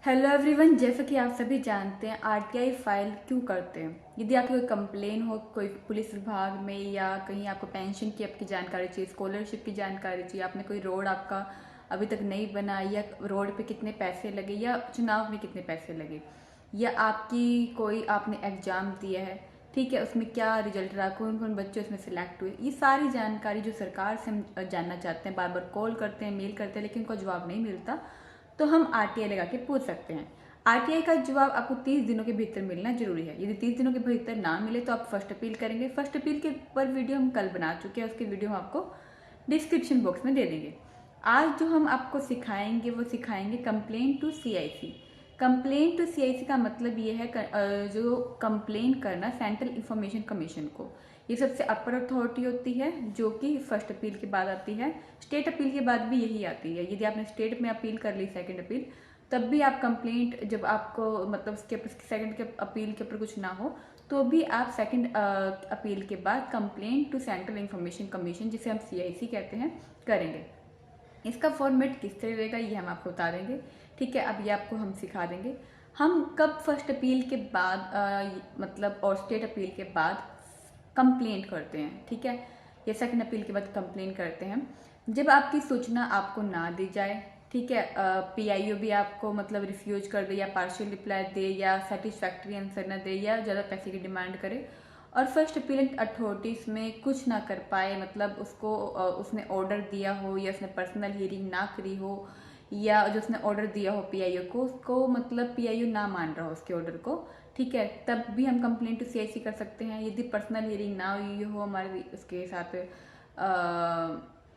Hello everyone, जैसा कि आप सभी जानते हैं आरटीआई फाइल क्यों करते हैं। यदि आपकी कोई कंप्लेन हो कोई पुलिस विभाग में या कहीं आपको पेंशन की आपकी जानकारी चाहिए, स्कॉलरशिप की जानकारी चाहिए, आपने कोई रोड आपका अभी तक नहीं बना या रोड पे कितने पैसे लगे या चुनाव में कितने पैसे लगे या आपकी कोई आपने एग्जाम दिया है, ठीक है, उसमें क्या रिजल्ट रहा, कौन कौन बच्चे उसमें सिलेक्ट हुए, ये सारी जानकारी जो सरकार से हम जानना चाहते हैं, बार बार कॉल करते हैं, मेल करते हैं, लेकिन उनको जवाब नहीं मिलता, तो हम आरटीआई लगा के पूछ सकते हैं। आरटीआई का जवाब आपको 30 दिनों के भीतर मिलना जरूरी है। यदि 30 दिनों के भीतर ना मिले तो आप फर्स्ट अपील करेंगे। फर्स्ट अपील के पर वीडियो हम कल बना चुके हैं, उसकी वीडियो हम आपको डिस्क्रिप्शन बॉक्स में दे देंगे। आज जो हम आपको सिखाएंगे वो सिखाएंगे complain to CIC. Complain to CIC का मतलब ये है जो कंप्लेन करना सेंट्रल इंफॉर्मेशन कमीशन को। ये सबसे अपर अथॉरिटी होती है जो कि फर्स्ट अपील के बाद आती है। स्टेट अपील के बाद भी यही आती है। यदि आपने स्टेट में अपील कर ली सेकंड अपील, तब भी आप कंप्लेंट जब आपको मतलब उसके सेकंड के अपील के ऊपर कुछ ना हो तो भी आप सेकंड अपील के बाद complaint to central information commission, जिसे हम सीआईसी कहते हैं, करेंगे। इसका फॉर्मेट किस तरह रहेगा ये हम आपको बता देंगे, ठीक है। अब ये आपको हम सिखा देंगे हम कब फर्स्ट अपील के बाद मतलब और स्टेट अपील के बाद कंप्लेंट करते हैं, ठीक है, या सेकंड अपील के बाद कंप्लेंट करते हैं। जब आपकी सूचना आपको ना दी जाए, ठीक है, पीआईओ भी आपको मतलब रिफ्यूज कर दे या पार्शियल रिप्लाई दे या सेटिस्फैक्ट्री आंसर ना दे या ज़्यादा पैसे की डिमांड करे और फर्स्ट अपीलेंट अथॉरिटी इसमें कुछ ना कर पाए, मतलब उसको उसने ऑर्डर दिया हो या उसने पर्सनल हियरिंग ना करी हो या जो उसने ऑर्डर दिया हो पीआईओ को, उसको मतलब पीआईओ ना मान रहा हो उसके ऑर्डर को, ठीक है, तब भी हम कंप्लेंट टू सीआईसी कर सकते हैं। यदि पर्सनल हियरिंग ना हुई हो हमारे उसके साथ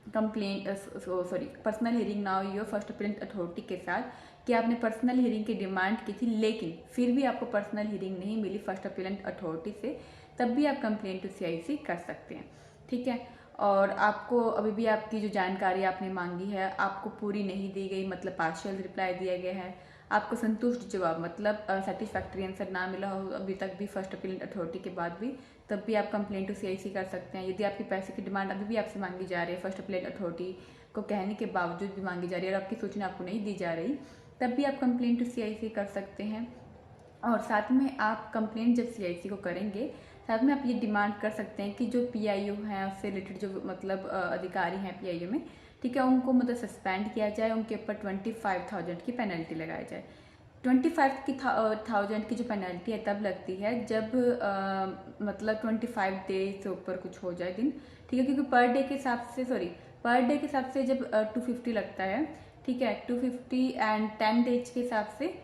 कंप्लेंट सॉरी पर्सनल हियरिंग ना हुई हो फर्स्ट अपीलेंट अथॉरिटी के साथ कि आपने पर्सनल हियरिंग की डिमांड की थी लेकिन फिर भी आपको पर्सनल हियरिंग नहीं मिली फर्स्ट अपीलेंट अथॉरिटी से, तब भी आप कंप्लेंट टू सीआईसी कर सकते हैं, ठीक है। और आपको अभी भी आपकी जो जानकारी आपने मांगी है आपको पूरी नहीं दी गई, मतलब पार्शियल रिप्लाई दिया गया है, आपको संतुष्ट जवाब मतलब सेटिस्फैक्ट्री आंसर ना मिला हो अभी तक भी फर्स्ट अपीलेंट अथॉरिटी के बाद भी, तब भी आप कंप्लेंट टू सीआईसी कर सकते हैं। यदि आपकी पैसे की डिमांड अभी भी आपसे मांगी जा रही है, फर्स्ट अपीलेंट अथॉरिटी को कहने के बावजूद भी मांगी जा रही है और आपकी सूचना आपको नहीं दी जा रही, तब भी आप कंप्लेंट टू सीआईसी कर सकते हैं। और साथ में आप कंप्लेंट जब सीआईसी को करेंगे, साथ में आप ये डिमांड कर सकते हैं कि जो पीआईओ हैं उससे रिलेटेड जो मतलब अधिकारी हैं पीआईओ में, ठीक है, उनको मतलब सस्पेंड किया जाए, उनके ऊपर 25,000 की पेनल्टी लगाई जाए। 25,000 की जो पेनल्टी है तब लगती है जब मतलब 25 डेज से ऊपर कुछ हो जाए दिन, ठीक है, क्योंकि पर डे के हिसाब से पर डे के हिसाब से जब 250 लगता है, ठीक है, 250 एंड 10 डेज के हिसाब से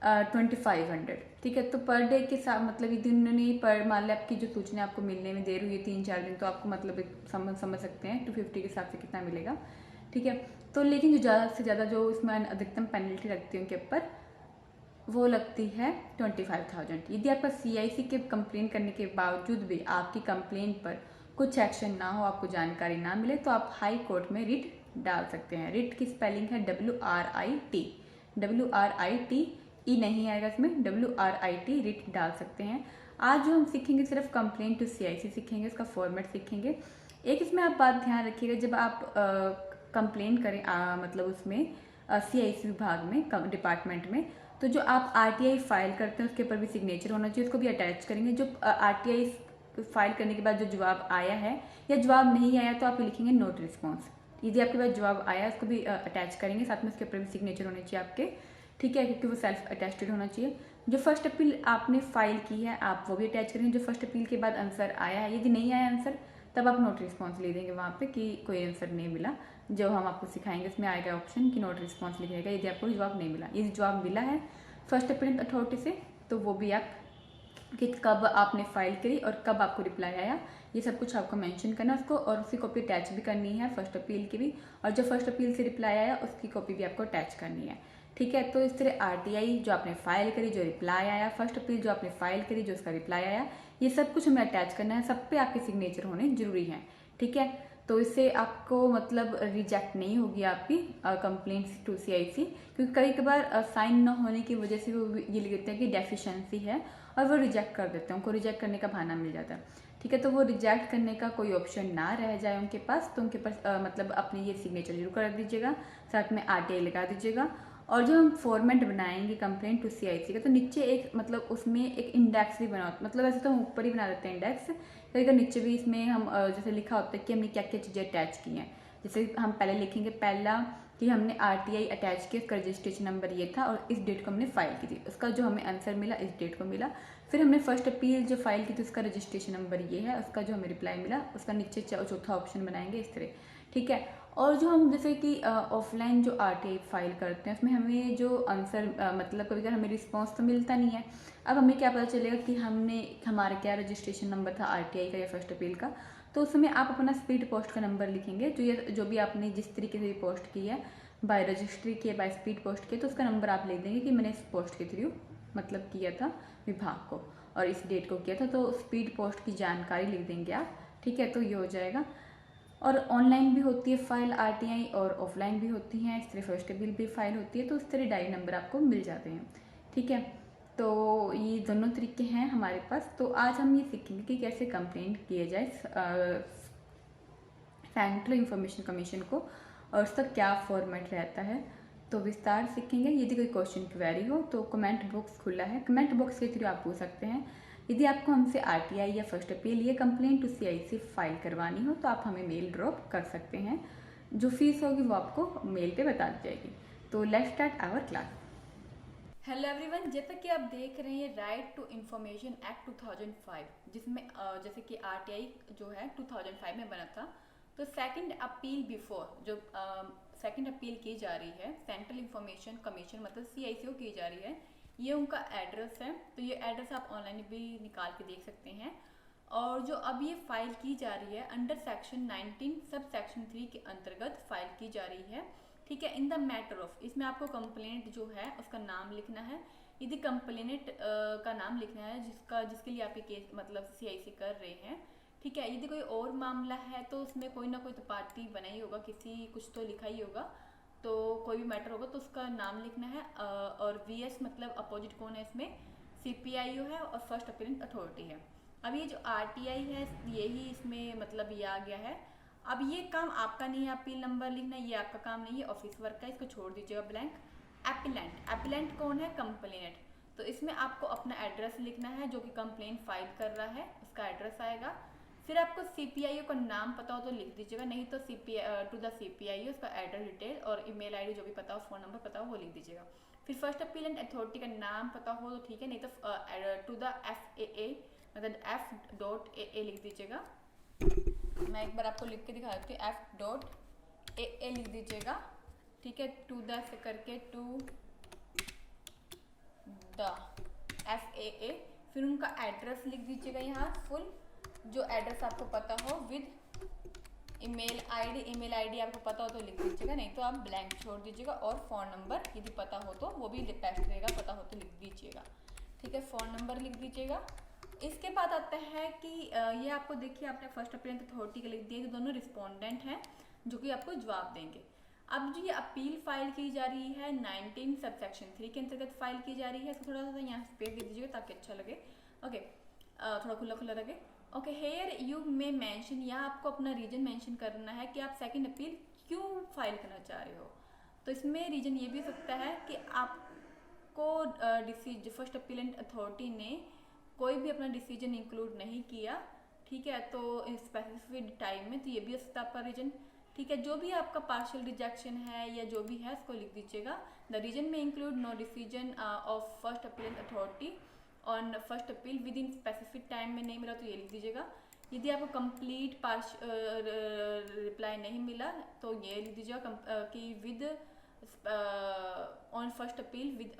2500, ठीक है। तो पर डे के साथ मतलब यदि उन्होंने पर मान लिया आपकी जो सूचना आपको मिलने में देर हुई है 3-4 दिन, तो आपको मतलब समझ सकते हैं 250 के हिसाब से कितना मिलेगा, ठीक है। तो लेकिन जो ज़्यादा से ज़्यादा जो इसमें अधिकतम पेनल्टी लगती है उनके ऊपर वो लगती है 25,000। यदि आपका सीआईसी के कंप्लेन करने के बावजूद भी आपकी कंप्लेन पर कुछ एक्शन ना हो, आपको जानकारी ना मिले, तो आप हाई कोर्ट में रिट डाल सकते हैं। रिट की स्पेलिंग है WRIT ई नहीं आएगा इसमें, WRIT रिट डाल सकते हैं। आज जो हम सीखेंगे सिर्फ कंप्लेन टू सीआईसी सीखेंगे, उसका फॉर्मेट सीखेंगे। एक इसमें आप बात ध्यान रखिएगा, जब आप कंप्लेन करें मतलब उसमें सीआईसी विभाग में डिपार्टमेंट में, तो जो आप आरटीआई फाइल करते हैं उसके ऊपर भी सिग्नेचर होना चाहिए, उसको भी अटैच करेंगे। जो आरटीआई फाइल करने के बाद जो जवाब आया है या जवाब नहीं आया तो आप लिखेंगे नोट रिस्पॉन्स। यदि आपके पास जवाब आया उसको भी अटैच करेंगे, साथ में उसके ऊपर भी सिग्नेचर होने चाहिए आपके, ठीक है, क्योंकि वो सेल्फ अटेस्टेड होना चाहिए। जो फर्स्ट अपील आपने फाइल की है आप वो भी अटैच करेंगे। जो फर्स्ट अपील के बाद आंसर आया है, यदि नहीं आया आंसर तब आप नोट रिस्पॉन्स ले देंगे वहाँ पे कि कोई आंसर नहीं मिला। जो हम आपको सिखाएंगे उसमें आएगा ऑप्शन कि नोट रिस्पॉन्स लिखिएगा यदि आपको जवाब नहीं मिला। यदि जवाब मिला है फर्स्ट अपीलेंट अथॉरिटी से तो वो भी आप कि कब आपने फाइल करी और कब आपको रिप्लाई आया, ये सब कुछ आपको मेंशन करना है उसको, और उसकी कॉपी अटैच भी करनी है फर्स्ट अपील की भी, और जो फर्स्ट अपील से रिप्लाई आया उसकी कॉपी भी आपको अटैच करनी है, ठीक है। तो इस तरह आरटीआई जो आपने फाइल करी, जो रिप्लाई आया, फर्स्ट अपील जो आपने फाइल करी, जो उसका रिप्लाई आया, ये सब कुछ हमें अटैच करना है, सब पे आपके सिग्नेचर होने जरूरी हैं, ठीक है। तो इससे आपको मतलब रिजेक्ट नहीं होगी आपकी कंप्लेंट टू सीआईसी, क्योंकि कई कबार साइन न होने की वजह से वो ये लिखते हैं कि डेफिशिएंसी है और वो रिजेक्ट कर देते हैं, उनको रिजेक्ट करने का बहाना मिल जाता है, ठीक है। तो वो रिजेक्ट करने का कोई ऑप्शन ना रह जाए उनके पास, तो उनके पास मतलब अपने ये सिग्नेचर जरूर कर दीजिएगा, साथ में आरटीआई लगा दीजिएगा। और जो हम फॉर्मेट बनाएंगे कंप्लेंट टू सीआईसी का, तो नीचे एक मतलब उसमें एक इंडेक्स भी बना होता है, मतलब ऐसे तो हम ऊपर ही बना देते हैं इंडेक्स, कभी कभी नीचे भी इसमें हम जैसे लिखा होता है कि हमने क्या क्या चीज़ें अटैच की हैं। जैसे हम पहले लिखेंगे पहला कि हमने आरटीआई अटैच किया, उसका रजिस्ट्रेशन नंबर ये था और इस डेट को हमने फाइल की थी, उसका जो हमें आंसर मिला इस डेट को मिला। फिर हमने फर्स्ट अपील जो फाइल की थी उसका रजिस्ट्रेशन नंबर ये है, उसका जो हमें रिप्लाई मिला उसका नीचे चौथा ऑप्शन बनाएंगे इस तरह, ठीक है। और जो हम जैसे कि ऑफलाइन जो आरटीआई फाइल करते हैं उसमें हमें जो आंसर मतलब कभी कभी हमें रिस्पॉन्स तो मिलता नहीं है। अब हमें क्या पता चलेगा कि हमने हमारा क्या रजिस्ट्रेशन नंबर था आरटीआई का या फर्स्ट अपील का, तो उसमें आप अपना स्पीड पोस्ट का नंबर लिखेंगे, जो भी आपने जिस तरीके से पोस्ट की है, बाय रजिस्ट्री किया बाय स्पीड पोस्ट किया, तो उसका नंबर आप लिख देंगे कि मैंने इस पोस्ट के थ्रू मतलब किया था विभाग को और इस डेट को किया था, तो स्पीड पोस्ट की जानकारी लिख देंगे आप, ठीक है। तो ये हो जाएगा। और ऑनलाइन भी होती है फाइल आरटीआई और ऑफलाइन भी होती हैं, इस तरह फर्स्ट बिल भी फाइल होती है, तो उस तरह डायरी नंबर आपको मिल जाते हैं, ठीक है। तो ये दोनों तरीके हैं हमारे पास। तो आज हम ये सीखेंगे कि कैसे कंप्लेंट किए जाए सेंट्रल इंफॉर्मेशन कमीशन को और उसका क्या फॉर्मेट रहता है, तो विस्तार सीखेंगे। यदि कोई क्वेश्चन क्वेरी हो तो कमेंट बॉक्स खुला है, कमेंट बॉक्स के थ्रू आप पूछ सकते हैं। यदि आपको हमसे आरटीआई या फर्स्ट अपील या कंप्लेंट टू सीआईसी फाइल करवानी हो तो आप हमें मेल ड्रॉप कर सकते हैं, जो फीस होगी वो आपको मेल पे बता दी जाएगी। तो let's start our class. Hello everyone, जैसा कि आप देख रहे हैं राइट टू इंफॉर्मेशन एक्ट 2005, जिसमें जैसे कि आरटीआई जो है 2005 में बना था, तो सेकंड अपील बिफोर जो सेकंड अपील की जा रही है सेंट्रल इंफॉर्मेशन कमीशन मतलब सीआईसी को की जा रही है, ये उनका एड्रेस है। तो ये एड्रेस आप ऑनलाइन भी निकाल के देख सकते हैं। और जो अब ये फाइल की जा रही है अंडर सेक्शन 19 सब सेक्शन 3 के अंतर्गत फाइल की जा रही है, ठीक है। इन द मैटर ऑफ, इसमें आपको कंप्लेंट जो है उसका नाम लिखना है, यदि कंप्लेनेंट का नाम लिखना है जिसके लिए आप ये केस मतलब सीआईसी कर रहे हैं, ठीक है। यदि कोई और मामला है तो उसमें कोई ना कोई तो पार्टी बना ही होगा, किसी कुछ तो लिखा ही होगा, तो कोई भी मैटर होगा तो उसका नाम लिखना है। और वीएस मतलब अपोजिट कौन है इसमें, सीपीआईओ है और फर्स्ट अपीलिंग अथॉरिटी है। अब ये जो आरटीआई है यही इसमें मतलब ये आ गया है। अब ये काम आपका नहीं है अपील नंबर लिखना, ये आपका काम नहीं है, ऑफिस वर्क का, इसको छोड़ दीजिएगा ब्लैंक। एपिलेंट, एपिलेंट कौन है, कंप्लेनेंट, तो इसमें आपको अपना एड्रेस लिखना है, जो कि कंप्लेंट फाइल कर रहा है उसका एड्रेस आएगा। फिर आपको सीपीआईओ का नाम पता हो तो लिख दीजिएगा, नहीं तो टू द सीपीआईओ उसका एड्रेस डिटेल और ईमेल आईडी जो भी पता हो, फोन नंबर पता हो वो लिख दीजिएगा। फिर फर्स्ट अपीलेंट अथॉरिटी का नाम पता हो तो ठीक है, नहीं तो टू द FAA मतलब F.AA लिख दीजिएगा। मैं एक बार आपको लिख के दिखा देती हूँ, F.AA लिख दीजिएगा, ठीक है। टू द से करके टू द FAA, फिर उनका एड्रेस लिख दीजिएगा यहाँ फुल, जो एड्रेस आपको पता हो, विद ईमेल आईडी आपको पता हो तो लिख दीजिएगा, नहीं तो आप ब्लैंक छोड़ दीजिएगा। और फ़ोन नंबर यदि पता हो तो वो भी बेस्ट रहेगा, पता हो तो लिख दीजिएगा, ठीक है। फ़ोन नंबर लिख दीजिएगा। इसके बाद आता है कि ये आपको देखिए आपने फर्स्ट अपीलेंट अथॉरिटी के लिख दिया, तो दोनों रिस्पोंडेंट हैं जो कि आपको जवाब देंगे। अब जो ये अपील फाइल की जा रही है 19 सब सेक्शन 3 के अंतर्गत फाइल की जा रही है, तो थोड़ा सा यहाँ स्पेस दे दीजिएगा ताकि अच्छा लगे, ओके। थोड़ा खुला खुला लगे, okay. Here you may mention, यहाँ आपको अपना रीजन मेंशन करना है कि आप सेकंड अपील क्यों फाइल करना चाह रहे हो। तो इसमें रीजन ये भी हो सकता है कि आपको फर्स्ट अपीलेंट अथॉरिटी ने कोई भी अपना डिसीजन इंक्लूड नहीं किया, ठीक है, तो स्पेसिफिक टाइम में, तो ये भी हो सकता है आपका रीजन, ठीक है। जो भी आपका पार्शियल रिजेक्शन है या जो भी है उसको लिख दीजिएगा। द रीजन में include no decision of first appellate authority on first appeal within specific time में नहीं मिला तो ये लिख दीजिएगा। यदि आपको कंप्लीट रिप्लाई नहीं मिला तो ये लिख दीजिएगा कि with on first appeal with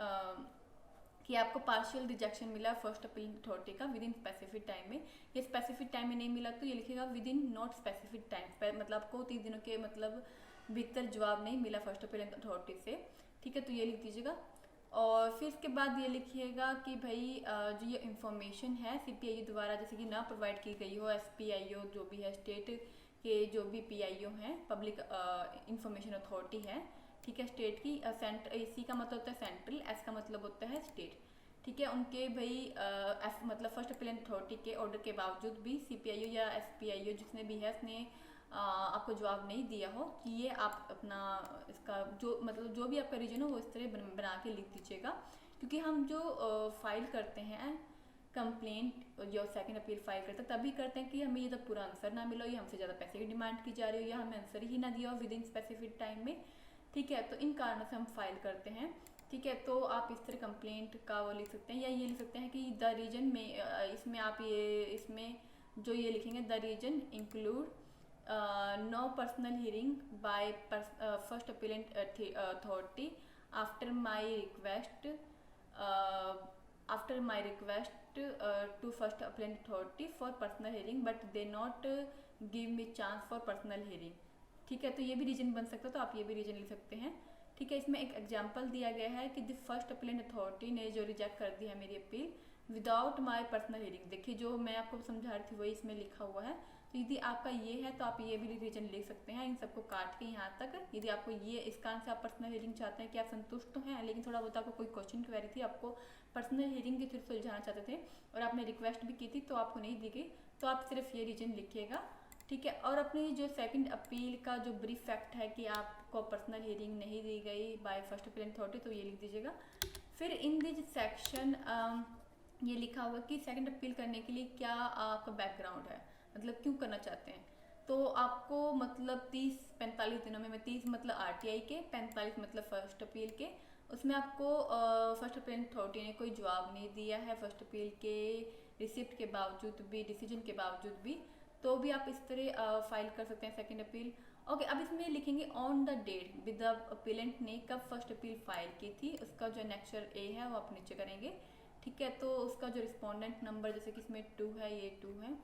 कि आपको पार्शियल रिजेक्शन मिला फर्स्ट अपील अथॉरिटी का विद इन स्पेसिफिक टाइम में। ये स्पेसिफिक टाइम में नहीं मिला तो ये लिखेगा with in not specific time, मतलब आपको 30 दिनों के मतलब भीतर जवाब नहीं मिला फर्स्ट अपील अथॉरिटी से, ठीक है, तो ये लिख दीजिएगा। और फिर इसके बाद ये लिखिएगा कि भाई जो ये इंफॉर्मेशन है सीपीआईओ द्वारा जैसे कि ना प्रोवाइड की गई हो, एसपीआईओ जो भी है, स्टेट के जो भी पीआईओ हैं, पब्लिक इंफॉर्मेशन अथॉरिटी है, ठीक है, स्टेट की, सेंट्रल, सी का मतलब होता है सेंट्रल, एस का मतलब होता है स्टेट, ठीक है, उनके भाई मतलब फर्स्ट अपीलेंट अथॉरिटी के ऑर्डर के बावजूद भी सीपीआईओ या एसपीआईओ जिसने भी है उसने आपको जवाब नहीं दिया हो कि ये आप अपना इसका जो मतलब जो भी आपका रीजन हो वो इस तरह बना के लिख दीजिएगा। क्योंकि हम जो फाइल करते हैं कंप्लेंट जो सेकंड अपील फाइल करते हैं तभी करते हैं कि हमें ये तब पूरा आंसर ना मिला हो या हमसे ज़्यादा पैसे की डिमांड की जा रही हो या हमें आंसर ही ना दिया हो विद इन स्पेसिफिक टाइम में। ठीक है, तो इन कारणों से हम फाइल करते हैं। ठीक है, तो आप इस तरह कंप्लेंट का वो लिख सकते हैं या ये लिख सकते हैं कि द रीजन में इसमें आप ये इसमें जो ये लिखेंगे the reason include no personal hearing by first appellate authority after my request after my request to first appellant authority for personal hearing but they not give me chance for personal hearing। ठीक है, तो ये भी reason बन सकता है, तो आप ये भी रीजन लिख सकते हैं। ठीक है, इसमें एक एग्जांपल दिया गया है कि द फर्स्ट अपीलेंट अथॉरिटी ने जो रिजेक्ट कर दी है मेरी appeal without my personal hearing. देखिए जो मैं आपको समझा रही थी वही इसमें लिखा हुआ है। तो यदि आपका ये है तो आप ये भी रीजन लिख सकते हैं इन सबको काट के यहाँ तक। यदि आपको ये इस कारण से आप पर्सनल हियरिंग चाहते हैं कि आप संतुष्ट तो हैं लेकिन थोड़ा बहुत आपको कोई क्वेश्चन क्वेरी थी, आपको पर्सनल हियरिंग के थ्रू सुलझाना चाहते थे और आपने रिक्वेस्ट भी की थी तो आपको नहीं दी गई, तो आप सिर्फ ये रीजन लिखिएगा। ठीक है, और अपनी जो सेकंड अपील का जो ब्रीफ फैक्ट है कि आपको पर्सनल हियरिंग नहीं दी गई बाय फर्स्ट अपीलेंट अथॉरिटी, तो ये लिख दीजिएगा। फिर इन दिस सेक्शन ये लिखा हुआ कि सेकंड अपील करने के लिए क्या आपका बैकग्राउंड है, मतलब क्यों करना चाहते हैं। तो आपको मतलब 30-45 दिनों में 30 मतलब आरटीआई के, 45 मतलब फर्स्ट अपील के, उसमें आपको फर्स्ट अपील अथॉरिटी ने कोई जवाब नहीं दिया है फर्स्ट अपील के रिसिप्ट के बावजूद भी, डिसीजन के बावजूद भी, तो भी आप इस तरह फाइल कर सकते हैं सेकंड अपील। ओके, अब इसमें लिखेंगे on the date with the appellant ने कब फर्स्ट अपील फाइल की थी, उसका जो नेक्चर ए है वो आप नीचे करेंगे। ठीक है, तो उसका जो रिस्पोंडेंट नंबर जैसे कि इसमें 2 है, ये 2 है।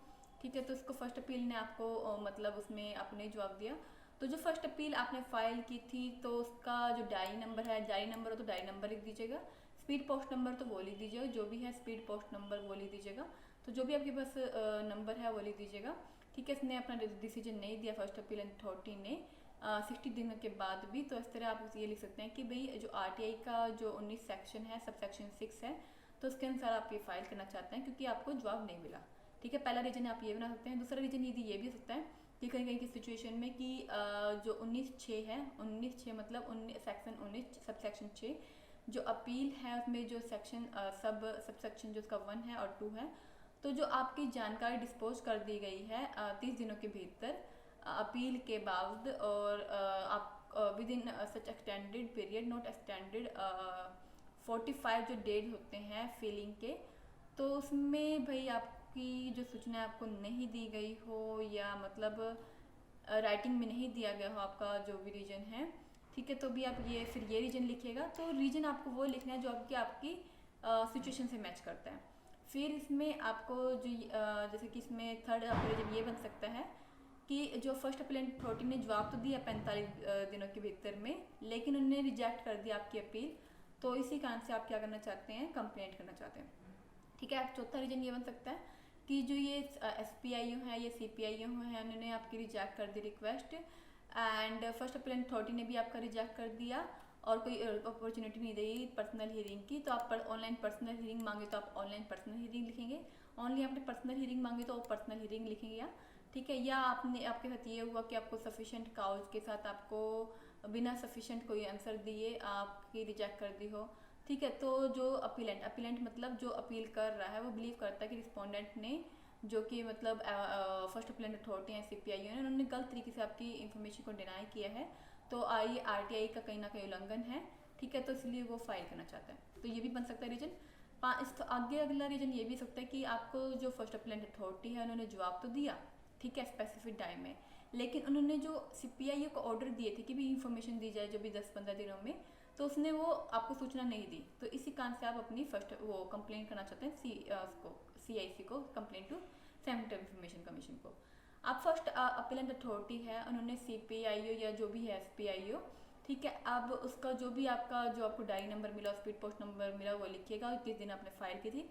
ठीक है, तो उसको फर्स्ट अपील ने आपको मतलब उसमें आपने जवाब दिया। तो जो फर्स्ट अपील आपने फाइल की थी तो उसका जो डायरी नंबर है, डायरी नंबर हो तो डायरी नंबर लिख दीजिएगा, स्पीड पोस्ट नंबर तो वो लिख दीजिएगा, जो भी है स्पीड पोस्ट नंबर वो लिख दीजिएगा। तो जो भी आपके पास नंबर है वो लिख दीजिएगा। ठीक है, इसने अपना डिसीजन नहीं दिया फर्स्ट अपील अथॉरिटी ने 60 दिनों के बाद भी, तो इस तरह आप ये लिख सकते हैं कि भाई जो आरटीआई का जो 19 सेक्शन है, सब सेक्शन 6 है, तो उसके अनुसार आप ये फाइल करना चाहते हैं क्योंकि आपको जवाब नहीं मिला। ठीक है, पहला रीजन आप ये बना सकते हैं। दूसरा रीजन यदि ये भी हो सकता है कि कहीं कहीं की सिचुएशन में कि जो 19(6) है, 19(6) मतलब सेक्शन 19 सब सेक्शन 6 जो अपील है उसमें जो सेक्शन सब सेक्शन जो उसका 1 है और 2 है, तो जो आपकी जानकारी डिस्पोज कर दी गई है 30 दिनों के भीतर अपील के बाद और आप with in such extended period not extended 45 जो डेज होते हैं फिलिंग के, तो उसमें भाई आपकी जो सूचना आपको नहीं दी गई हो या मतलब राइटिंग में नहीं दिया गया हो आपका जो भी रीजन है। ठीक है, तो भी आप ये फिर ये रीजन लिखिएगा। तो रीजन आपको वो लिखना है जो आपकी सिचुएशन से मैच करता है। फिर इसमें आपको जो जैसे कि इसमें थर्ड आपका रीजन ये बन सकता है कि जो फर्स्ट अपीलेंट अथॉरिटी ने जवाब तो दिया 45 दिनों के भीतर में, लेकिन उन्होंने रिजेक्ट कर दिया आपकी अपील, तो इसी कारण से आप क्या करना चाहते हैं, कंप्लेंट करना चाहते हैं। ठीक है, चौथा रीजन ये बन सकता है कि जो ये SPIO है या CPIO है, उन्होंने आपकी रिजेक्ट कर दी request and first appellate authority ने भी आपका रिजेक्ट कर दिया और कोई अपॉर्चुनिटी नहीं दी पर्सनल हियरिंग की, तो आप ऑनलाइन पर्सनल हियरिंग मांगे तो आप ऑनलाइन पर्सनल हियरिंग लिखेंगे, ऑनली आपने पर्सनल हियरिंग मांगे तो पर्सनल हियरिंग लिखेंगे ठीक है, या आपने आपके साथ ये हुआ कि आपको सफिशेंट काउज के साथ आपको बिना सफिशेंट कोई आंसर दिए आपकी रिजेक्ट कर दी हो। ठीक है, तो जो अपीलेंट मतलब जो अपील कर रहा है वो बिलीव करता है कि रिस्पोंडेंट ने जो कि मतलब फर्स्ट अपीलेंट अथॉरिटी है CPIO ने, उन्होंने गलत तरीके से आपकी इन्फॉर्मेशन को डिनाई किया है, तो RTI का कहीं ना कहीं उल्लंघन है। ठीक है, तो इसलिए वो फाइल करना चाहता है, तो ये भी बन सकता है रीजन। इस आगे अगला रीजन ये भी सकता है कि आपको जो फर्स्ट अपीलेंट अथॉरिटी है उन्होंने जवाब तो दिया, ठीक है, स्पेसिफिक टाइम में, लेकिन उन्होंने जो CPIO को ऑर्डर दिए थे कि भी इंफॉर्मेशन दी जाए जो भी 10-15 दिनों में, तो उसने वो आपको सूचना नहीं दी, तो इसी कारण से आप अपनी फर्स्ट वो कंप्लेंट करना चाहते हैं CIC को, complaint to central information commission को। आप फर्स्ट अपीलेंट अथॉरिटी है, उन्होंने CPIO या जो भी है SPIO, ठीक है, अब उसका जो भी जो आपको डायरी नंबर मिला, स्पीड पोस्ट नंबर मिला, वो लिखिएगा किस दिन आपने फाइल की थी,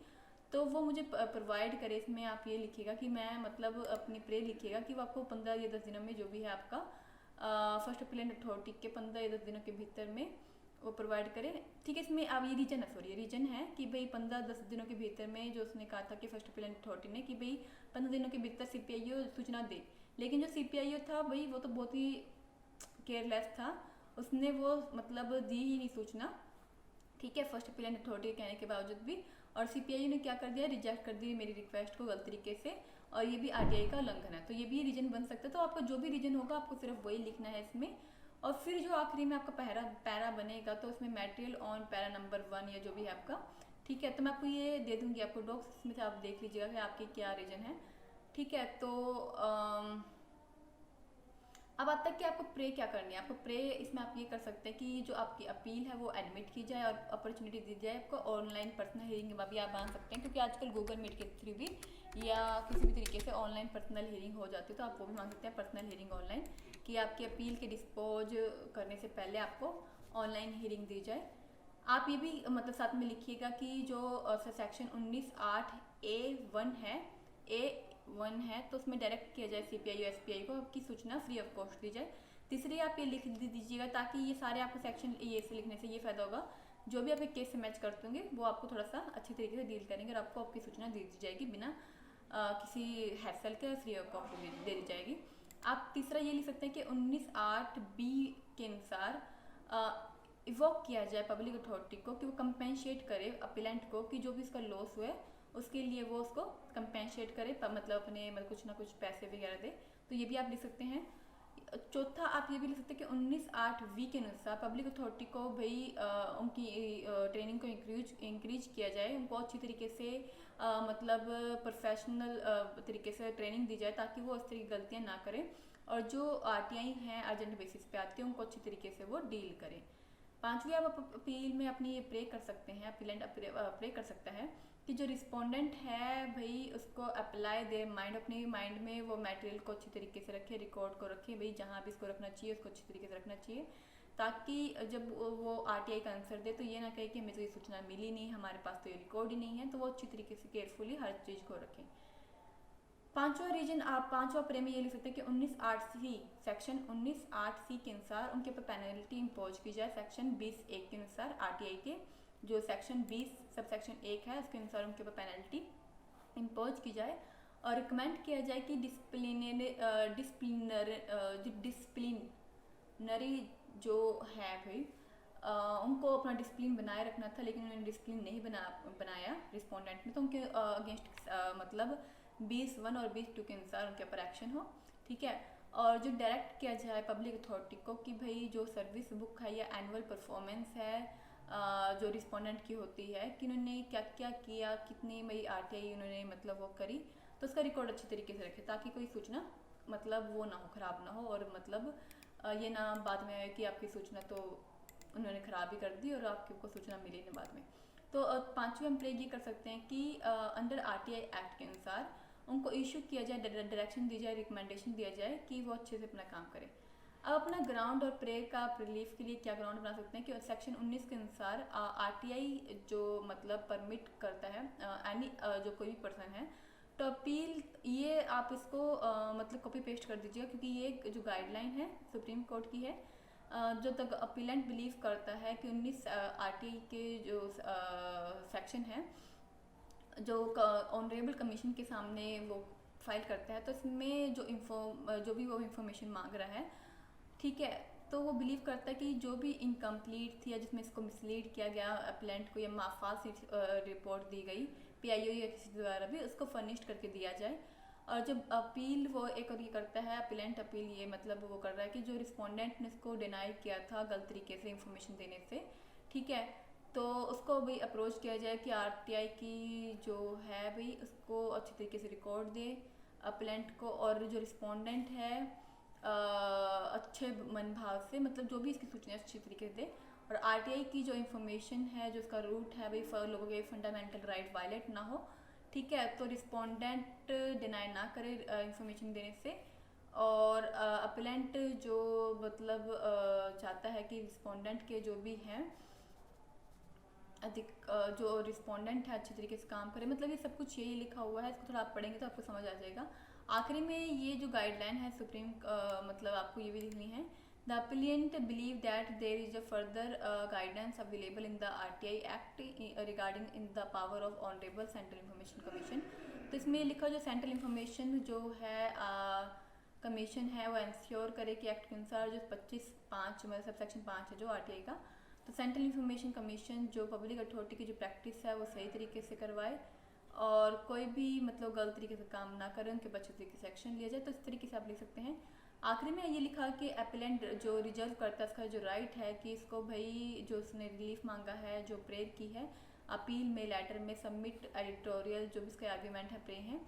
तो वो मुझे प्रोवाइड करे। इसमें आप ये लिखिएगा कि मैं मतलब अपनी प्रे लिखिएगा कि वो आपको 15 या 10 दिनों में जो भी है आपका फर्स्ट अपीलेंट अथॉरिटी के 15 या 10 दिनों के भीतर में वो प्रोवाइड करें। ठीक है, इसमें अब ये रीजन है कि भाई 15-10 दिनों के भीतर में जो उसने कहा था कि फर्स्ट अपीलेंट अथॉरिटी ने कि भाई 15 दिनों के भीतर CPIO सूचना दे, लेकिन जो CPIO था भाई वो तो बहुत ही केयरलेस था, उसने वो मतलब दी ही नहीं सूचना, ठीक है, फर्स्ट अपीलेंट अथॉरिटी कहने के बावजूद भी। और CPIO ने क्या कर दिया, रिजेक्ट कर दी मेरी रिक्वेस्ट को गलत तरीके से, और ये भी RTI का उल्लंघन है, तो ये भी रीजन बन सकता है। तो आपका जो भी रीजन होगा आपको सिर्फ वही लिखना है इसमें। और फिर जो आखिरी में आपका पैरा बनेगा तो उसमें मटेरियल ऑन पैरा नंबर 1 या जो भी है आपका, ठीक है, तो मैं आपको ये दे दूंगी आपको डॉक्स, इसमें से आप देख लीजिएगा कि आपके क्या रीजन है, ठीक है। तो अब आता है कि आपको प्रे क्या करनी है। आपको प्रे इसमें आप ये कर सकते हैं कि जो आपकी अपील है वो एडमिट की जाए और अपॉर्चुनिटी दी जाए आपको ऑनलाइन पर्सनल हियरिंग में भी आप मान सकते हैं, क्योंकि आजकल गूगल मीट के थ्रू भी या किसी भी तरीके से ऑनलाइन पर्सनल हियरिंग हो जाती है, तो आप वो भी मान सकते हैं पर्सनल हियरिंग ऑनलाइन, कि आपकी अपील के डिस्पोज करने से पहले आपको ऑनलाइन हियरिंग दी जाए। आप ये भी मतलब साथ में लिखिएगा कि जो सेक्शन 19(8)(a)(1) है, A1 है, तो उसमें डायरेक्ट किया जाए CPIO SPI को, आपकी सूचना फ्री ऑफ कॉस्ट दी जाए। तीसरी आप ये लिख दीजिएगा, ताकि ये सारे आपको सेक्शन ये से लिखने से ये फायदा होगा, जो भी आप एक केस से मैच करते होंगे वो आपको थोड़ा सा अच्छी तरीके से डील करेंगे और आपको आपकी सूचना दे दी जाएगी बिना किसी हैसल के, फ्री ऑफ कॉस्ट दे दी जाएगी। आप तीसरा ये लिख सकते हैं कि 19(8)(b) के अनुसार इवोक किया जाए पब्लिक अथॉरिटी को कि वो कंपेंसेट करे अपीलेंट को, कि जो भी उसका लॉस हुए उसके लिए वो उसको कंपेंसेट करे, मतलब अपने मतलब कुछ ना कुछ पैसे वगैरह दे, तो ये भी आप लिख सकते हैं। चौथा आप ये भी लिख सकते हैं कि 19(8)(v) के अनुसार पब्लिक अथॉरिटी को भाई उनकी ट्रेनिंग को इंक्रीज किया जाए, उनको अच्छी तरीके से मतलब प्रोफेशनल तरीके से ट्रेनिंग दी जाए, ताकि वो इस तरह की गलतियाँ ना करें, और जो RTI हैं अर्जेंट बेसिस पे आती है उनको अच्छी तरीके से वो डील करें। पांचवी आप अपील में अपनी ये प्रे कर सकते हैं, अपीलेंट प्रे कर सकता है कि जो रिस्पोंडेंट है भाई उसको अप्लाई दे माइंड, अपने माइंड में वो मटेरियल को अच्छी तरीके से रखे, रिकॉर्ड को रखे, भाई जहाँ भी इसको रखना चाहिए उसको अच्छी तरीके से रखना चाहिए, ताकि जब वो RTI का आंसर दे तो ये ना कहे कि हमें तो ये सूचना मिली नहीं, हमारे पास तो ये रिकॉर्ड ही नहीं है, तो वो अच्छी तरीके से केयरफुली हर चीज़ को रखें। पांचवा रीजन आप पांचवा प्रे में ये लिख सकते हैं कि 19(8)(c) सेक्शन 19(8)(c) के अनुसार उनके ऊपर पेनल्टी इम्पोज की जाए, सेक्शन 20(1) के अनुसार RTI के जो सेक्शन 20 सब सेक्शन 1 है उसके अनुसार उनके ऊपर पेनल्टी इम्पोज की जाए, और रिकमेंड किया जाए कि डिसिप्लिनरी जो है भाई उनको अपना डिसिप्लिन बनाए रखना था, लेकिन उन्होंने डिसिप्लिन नहीं बनाया रिस्पोंडेंट ने, तो उनके अगेंस्ट मतलब 20(1) और 20(2) के अनुसार उनके ऊपर एक्शन हो, ठीक है। और जो डायरेक्ट किया जाए पब्लिक अथॉरिटी को कि भाई जो सर्विस बुक है या एनुअल परफॉर्मेंस है जो रिस्पोंडेंट की होती है कि उन्होंने क्या क्या किया, कितनी भाई RTI उन्होंने मतलब वो करी, तो उसका रिकॉर्ड अच्छी तरीके से रखे, ताकि कोई सूचना मतलब वो ना हो, ख़राब ना हो, और मतलब ये ना बाद में आए कि आपकी सूचना तो उन्होंने ख़राब ही कर दी और आपको सूचना मिली ना बाद में। तो पांचवी हम प्रे ये कर सकते हैं कि अंडर RTI एक्ट के अनुसार उनको इशू किया जाए, डायरेक्शन दी जाए, रिकमेंडेशन दिया जाए कि वो अच्छे से अपना काम करें। अब अपना ग्राउंड और प्रे का रिलीफ के लिए क्या ग्राउंड बना सकते हैं कि सेक्शन 19 के अनुसार RTI जो मतलब परमिट करता है एनी जो कोई भी पर्सन है, तो अपील ये आप इसको मतलब कॉपी पेस्ट कर दीजिएगा, क्योंकि ये जो गाइडलाइन है सुप्रीम कोर्ट की है, जो तक अपीलेंट बिलीव करता है कि 19 RTI के जो सेक्शन है जो ऑनरेबल कमीशन के सामने वो फाइल करता है, तो इसमें जो भी वो इंफॉर्मेशन मांग रहा है, ठीक है, तो वो बिलीव करता है कि जो भी इनकम्प्लीट थी या जिसमें इसको मिसलीड किया गया अपीलेंट को या माफाल रिपोर्ट दी गई PIO या किसी द्वारा भी, उसको फर्निश्ड करके दिया जाए। और जब अपील वो एक और ये करता है अपीलेंट अपील, ये मतलब वो कर रहा है कि जो रिस्पोंडेंट ने इसको डिनाई किया था गलत तरीके से इंफॉर्मेशन देने से, ठीक है, तो उसको भाई अप्रोच किया जाए कि RTI की जो है भाई उसको अच्छी तरीके से रिकॉर्ड दे अपीलेंट को, और जो रिस्पोंडेंट है अच्छे मन भाव से मतलब जो भी इसकी सूचना अच्छी तरीके से दे, और RTI की जो इन्फॉर्मेशन है जो उसका रूट है भाई लोगों के फंडामेंटल राइट वायलेट ना हो, ठीक है, तो रिस्पोंडेंट डिनाई ना करे इंफॉर्मेशन देने से, और अपीलेंट जो मतलब चाहता है कि रिस्पोंडेंट के जो भी हैं अधिक जो रिस्पोंडेंट है अच्छी तरीके से काम करे, मतलब ये सब कुछ यही लिखा हुआ है, इसको थोड़ा आप पढ़ेंगे तो आपको समझ आ जाएगा। आखिरी में ये जो गाइडलाइन है सुप्रीम मतलब आपको ये भी लिखनी है, the appellant believe that there is a further guidance available in the RTI act regarding in the power of honourable central information commission. तो इसमें लिखा जो सेंट्रल इंफॉर्मेशन जो है कमीशन है वो इंश्योर करे कि एक्ट के अनुसार जो 25(5) मतलब सब सेक्शन 5 है जो आरटीआई का, तो सेंट्रल इंफॉर्मेशन कमीशन जो पब्लिक अथॉरिटी की जो प्रैक्टिस है वो सही तरीके से करवाए और कोई भी मतलब गलत तरीके से काम ना करें, उनके बच्चे तरीके से एक्शन लिया जाए। तो इस तरीके से आप लिख सकते हैं। आखिरी में ये लिखा कि एपेलेंट जो रिजर्व करता है उसका जो राइट है कि इसको भाई जो उसने रिलीफ मांगा है, जो प्रेयर की है, अपील में लेटर में सबमिट एडिटोरियल जो भी उसके आर्ग्यूमेंट है प्रे हैं,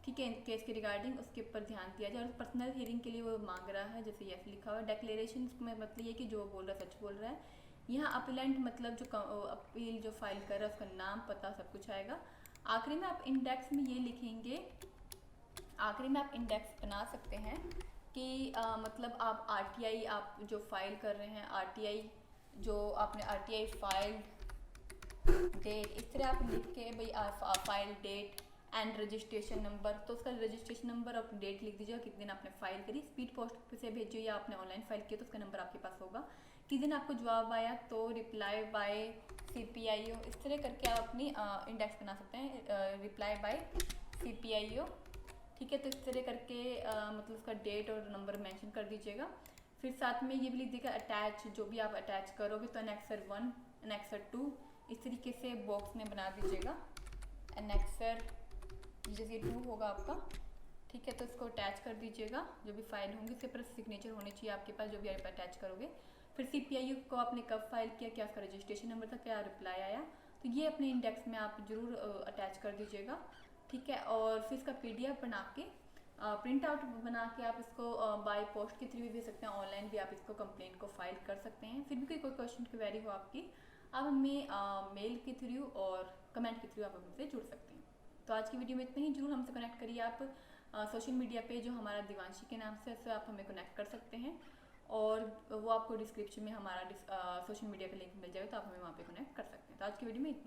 ठीक है, केस के रिगार्डिंग उसके ऊपर ध्यान दिया जाए। और पर्सनल हियरिंग के लिए वो मांग रहा है, जैसे ये लिखा हुआ डेक्लेरेशन में मतलब ये कि जो बोल रहा है सच बोल रहा है। यहाँ अपीलेंट मतलब जो अपील जो फाइल कर रहा है उसका नाम पता सब कुछ आएगा। आखिरी में आप इंडेक्स में ये लिखेंगे, आखिरी में आप इंडेक्स बना सकते हैं कि मतलब आप आरटीआई आप जो फाइल कर रहे हैं, आरटीआई जो आपने आरटीआई फाइल डेट, इस तरह आप लिख के भाई file date and registration number, तो उसका रजिस्ट्रेशन नंबर और डेट लिख दीजिएगा, किस दिन आपने फाइल करी, स्पीड पोस्ट से भेजिए या आपने ऑनलाइन फाइल किया तो उसका नंबर आपके पास होगा, किस दिन आपको जवाब आया तो रिप्लाई बाय CPIO, इस तरह करके आप अपनी इंडेक्स बना सकते हैं, रिप्लाई बाय CPIO, ठीक है। तो इस तरह करके मतलब उसका डेट और नंबर मेंशन कर दीजिएगा। फिर साथ में ये भी लिख दीजिएगा अटैच, जो भी आप अटैच करोगे तो एनेक्सर 1 एनेक्सर 2 इस तरीके से बॉक्स में बना दीजिएगा। एनेक्सर जैसे 2 होगा आपका, ठीक है, तो इसको अटैच कर दीजिएगा। जो भी फाइल होंगी उसके ऊपर सिग्नेचर होनी चाहिए आपके पास जो भी आप अटैच करोगे। फिर CPIO को आपने कब फाइल किया, क्या उसका रजिस्ट्रेशन नंबर था, क्या रिप्लाई आया, तो ये अपने इंडेक्स में आप जरूर अटैच कर दीजिएगा, ठीक है। और फिर इसका PDF बना के प्रिंट आउट बना के आप इसको बाय पोस्ट के थ्रू भी भेज सकते हैं, ऑनलाइन भी आप इसको कंप्लेंट को फाइल कर सकते हैं। फिर भी कोई क्वेश्चन क्वेरी हो आपकी, आप हमें मेल के थ्रू और कमेंट के थ्रू आप हमसे जुड़ सकते हैं। तो आज की वीडियो में इतना ही, जरूर हमसे कनेक्ट करिए आप सोशल मीडिया पे जो हमारा दिवांशी के नाम से, उससे आप हमें कनेक्ट कर सकते हैं और वो आपको डिस्क्रिप्शन में हमारा सोशल मीडिया का लिंक मिल जाएगा, तो आप हमें वहाँ पे कनेक्ट कर सकते हैं। तो आज की वीडियो में इतना।